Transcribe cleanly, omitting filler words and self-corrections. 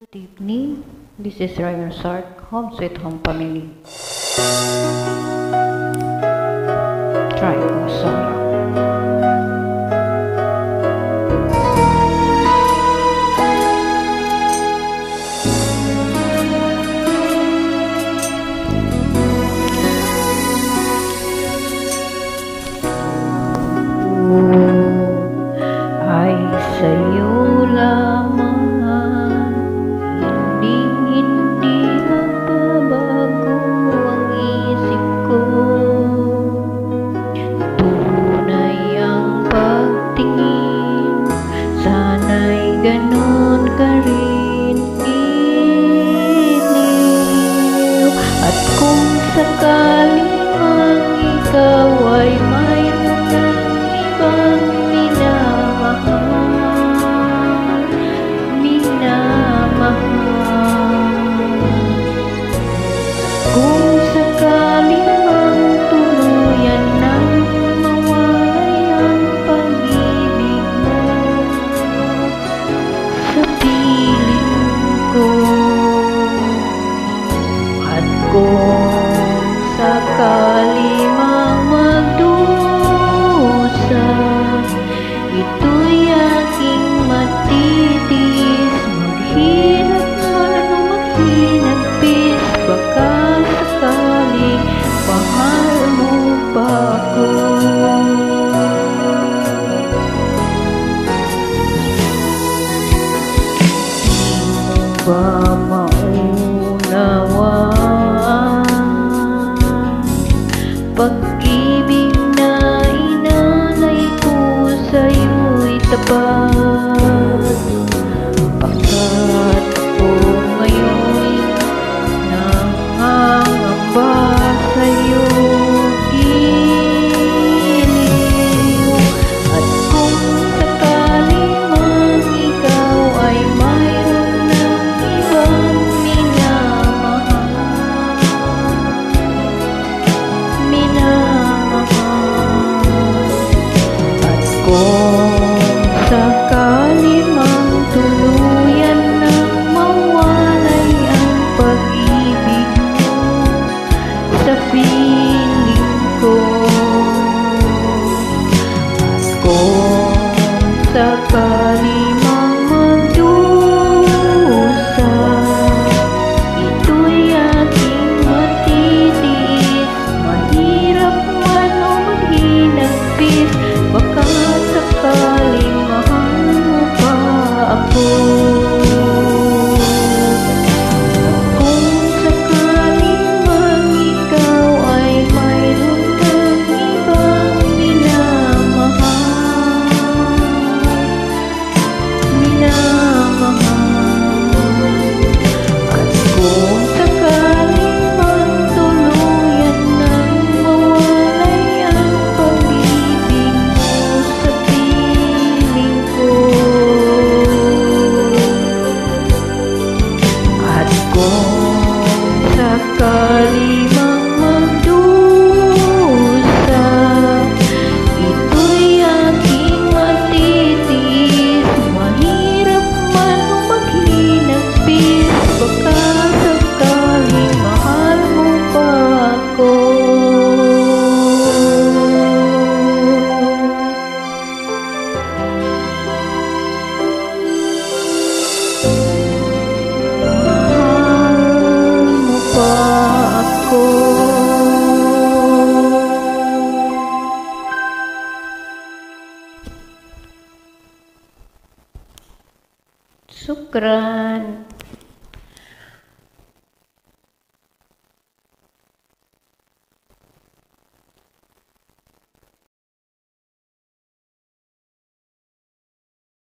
Good evening. This is Ryan Sark, Home Sweet Home Family. Try kong song. Ay sa'yo lamang, hindi magbabago ang isip ko. Tunay ang pagtingin, sana'y ganun ka rin iniw. At kung sakaling mang ikaw ay mayroon ng ibang kung sakaling mang tuluyan nang mawalay ang pag-ibig mo sa piling ko, at kung sakali mang magdusa, ito'y aking matitiis. Maghirap man o maghinagpis, baka sakaling mahal mo pa ako. Di mo ba maunawaan pag-ibig na inalay ko sa'yo'y tapat? Pagkat ako ngayon nangangamba sa'yo giliw. At kung sakali man ikaw ay mayroon ng ibang minamahal, at kung sakali mang tuluyan nang mawalay ang pag-ibig mo sa piling ko, at kung sakali mang magdusa, ito'y aking matitiis. Mahirap man o maghinagpis, baka sakaling mahal mo pa ako. Kung sakaling mang ikaw ay mayroon kang ibang minamahal, at kung sakaling mang tuluyan nang mawalay ang pag-ibig mo sa piling ko, at kung sakali mang magdusa, ito'y aking matitiis. Mahirap man o maghinagpis, baka sakaling mahal mo pa ako. Mahal mo pa ako. Sukran.